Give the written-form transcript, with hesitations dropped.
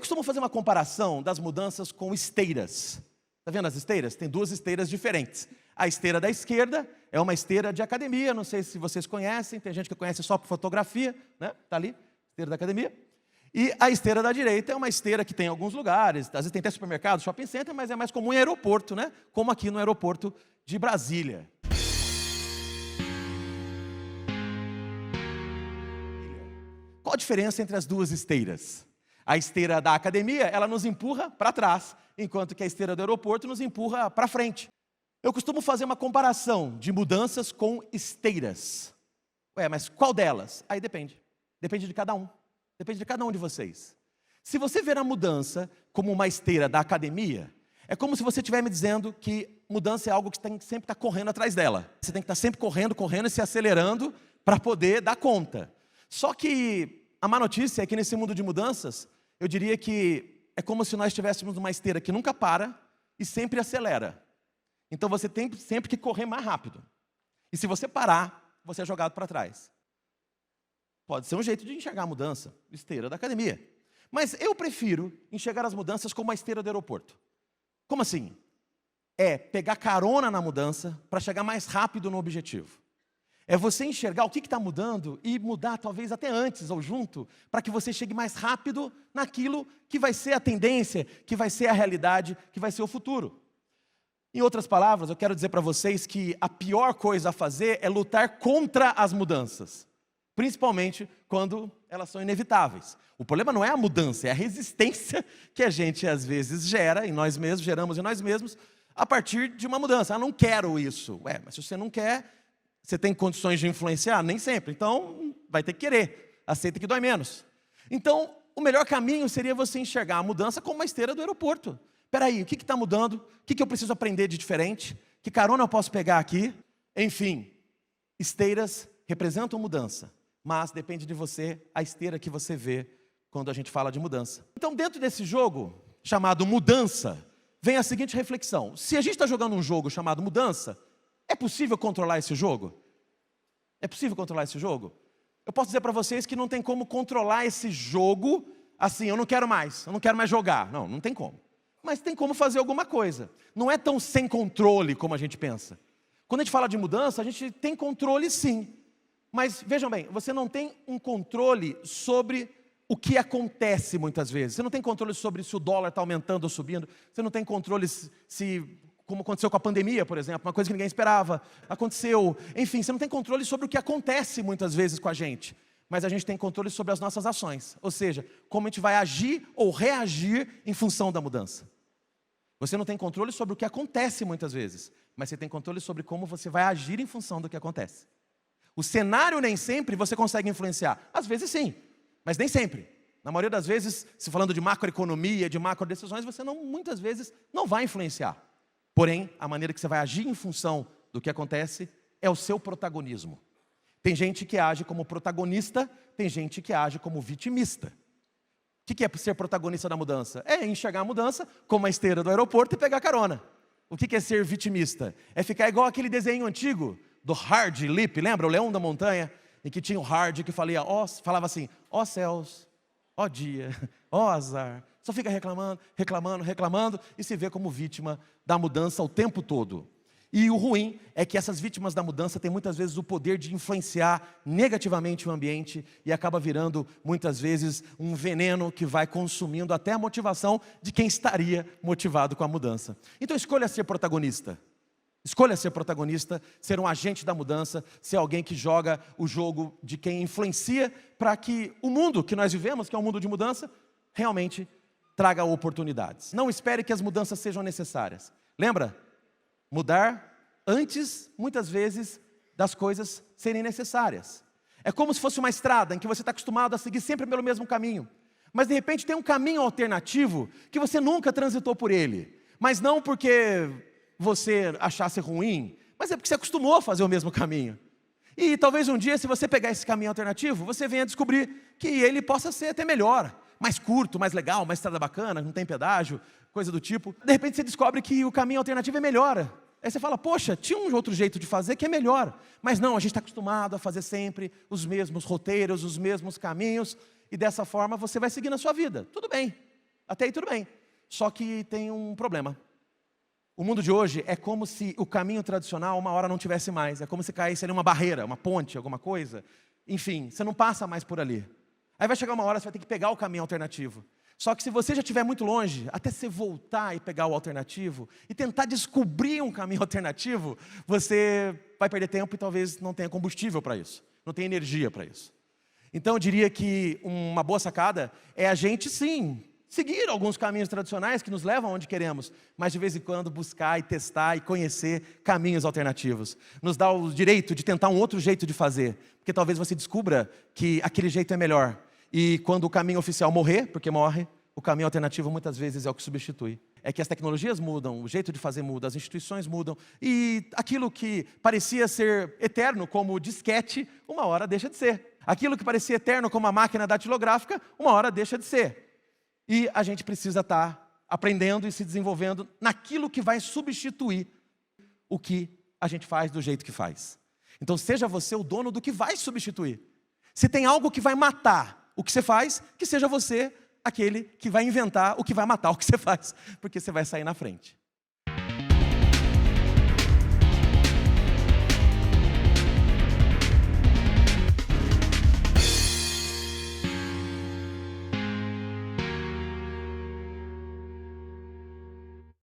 costumo fazer uma comparação das mudanças com esteiras. Está vendo as esteiras? Tem duas esteiras diferentes. A esteira da esquerda é uma esteira de academia, não sei se vocês conhecem, tem gente que conhece só por fotografia, né? Está ali, esteira da academia. E a esteira da direita é uma esteira que tem em alguns lugares, às vezes tem até supermercado, shopping center, mas é mais comum em aeroporto, né? Como aqui no aeroporto de Brasília. Qual a diferença entre as duas esteiras? A esteira da academia, ela nos empurra para trás, enquanto que a esteira do aeroporto nos empurra para frente. Eu costumo fazer uma comparação de mudanças com esteiras. Ué, mas qual delas? Aí depende. Depende de cada um. Depende de cada um de vocês. Se você ver a mudança como uma esteira da academia, é como se você estiver me dizendo que mudança é algo que você tem que sempre estar correndo atrás dela. Você tem que estar sempre correndo e se acelerando para poder dar conta. Só que a má notícia é que nesse mundo de mudanças, eu diria que é como se nós estivéssemos numa esteira que nunca para e sempre acelera. Então você tem sempre que correr mais rápido. E se você parar, você é jogado para trás. Pode ser um jeito de enxergar a mudança, esteira da academia. Mas eu prefiro enxergar as mudanças como a esteira do aeroporto. Como assim? É pegar carona na mudança para chegar mais rápido no objetivo. É você enxergar o que está mudando e mudar talvez até antes ou junto, para que você chegue mais rápido naquilo que vai ser a tendência, que vai ser a realidade, que vai ser o futuro. Em outras palavras, eu quero dizer para vocês que a pior coisa a fazer é lutar contra as mudanças. Principalmente quando elas são inevitáveis. O problema não é a mudança, é a resistência que a gente às vezes gera em nós mesmos, geramos em nós mesmos, a partir de uma mudança. Ah, não quero isso. Ué, mas se você não quer, você tem condições de influenciar? Nem sempre. Então, vai ter que querer. Aceita que dói menos. Então, o melhor caminho seria você enxergar a mudança como uma esteira do aeroporto. Espera aí, o que está mudando? O que eu preciso aprender de diferente? Que carona eu posso pegar aqui? Enfim, esteiras representam mudança, mas depende de você a esteira que você vê quando a gente fala de mudança. Então, dentro desse jogo chamado mudança, vem a seguinte reflexão. Se a gente está jogando um jogo chamado mudança, é possível controlar esse jogo? É possível controlar esse jogo? Eu posso dizer para vocês que não tem como controlar esse jogo assim, eu não quero mais jogar. Não, não tem como. Mas tem como fazer alguma coisa. Não é tão sem controle como a gente pensa. Quando a gente fala de mudança, a gente tem controle sim. Mas vejam bem, você não tem um controle sobre o que acontece muitas vezes. Você não tem controle sobre se o dólar está aumentando ou subindo. Você não tem controle como aconteceu com a pandemia, por exemplo, uma coisa que ninguém esperava, aconteceu. Enfim, você não tem controle sobre o que acontece muitas vezes com a gente. Mas a gente tem controle sobre as nossas ações. Ou seja, como a gente vai agir ou reagir em função da mudança. Você não tem controle sobre o que acontece muitas vezes, mas você tem controle sobre como você vai agir em função do que acontece. O cenário nem sempre você consegue influenciar. Às vezes sim, mas nem sempre. Na maioria das vezes, se falando de macroeconomia, de macrodecisões, você muitas vezes não vai influenciar. Porém, a maneira que você vai agir em função do que acontece é o seu protagonismo. Tem gente que age como protagonista, tem gente que age como vitimista. O que é ser protagonista da mudança? É enxergar a mudança como a esteira do aeroporto e pegar carona. O que é ser vitimista? É ficar igual aquele desenho antigo do Hard Lip, lembra? O Leão da Montanha, em que tinha o Hard que falava assim, ó céus, ó dia, ó azar. Só fica reclamando e se vê como vítima da mudança o tempo todo. E o ruim é que essas vítimas da mudança têm muitas vezes o poder de influenciar negativamente o ambiente e acaba virando muitas vezes um veneno que vai consumindo até a motivação de quem estaria motivado com a mudança. Então escolha ser protagonista. Escolha ser protagonista, ser um agente da mudança, ser alguém que joga o jogo de quem influencia para que o mundo que nós vivemos, que é um mundo de mudança, realmente traga oportunidades. Não espere que as mudanças sejam necessárias. Lembra? Mudar antes, muitas vezes, das coisas serem necessárias. É como se fosse uma estrada em que você está acostumado a seguir sempre pelo mesmo caminho. Mas de repente tem um caminho alternativo que você nunca transitou por ele. Mas não porque você achasse ruim, mas é porque você acostumou a fazer o mesmo caminho. E talvez um dia, se você pegar esse caminho alternativo, você venha descobrir que ele possa ser até melhor. Mais curto, mais legal, uma estrada bacana, não tem pedágio, coisa do tipo. De repente você descobre que o caminho alternativo é melhor. Aí você fala, poxa, tinha um outro jeito de fazer que é melhor. Mas não, a gente está acostumado a fazer sempre os mesmos roteiros, os mesmos caminhos. E dessa forma você vai seguir na sua vida. Tudo bem, Até aí tudo bem. Só que tem um problema. O mundo de hoje é como se o caminho tradicional uma hora não tivesse mais. É como se caísse ali uma barreira, uma ponte, alguma coisa. Enfim, você não passa mais por ali. Aí vai chegar uma hora, você vai ter que pegar o caminho alternativo. Só que se você já estiver muito longe, até você voltar e pegar o alternativo, e tentar descobrir um caminho alternativo, você vai perder tempo e talvez não tenha combustível para isso. Não tenha energia para isso. Então eu diria que uma boa sacada é a gente sim, seguir alguns caminhos tradicionais que nos levam aonde queremos, mas de vez em quando buscar e testar e conhecer caminhos alternativos. Nos dá o direito de tentar um outro jeito de fazer, porque talvez você descubra que aquele jeito é melhor. E quando o caminho oficial morrer, porque morre, o caminho alternativo muitas vezes é o que substitui. É que as tecnologias mudam, o jeito de fazer muda, as instituições mudam, e aquilo que parecia ser eterno como o disquete, uma hora deixa de ser. Aquilo que parecia eterno como a máquina datilográfica, uma hora deixa de ser. E a gente precisa estar aprendendo e se desenvolvendo naquilo que vai substituir o que a gente faz do jeito que faz. Então seja você o dono do que vai substituir. Se tem algo que vai matar o que você faz, que seja você aquele que vai inventar o que vai matar o que você faz, porque você vai sair na frente.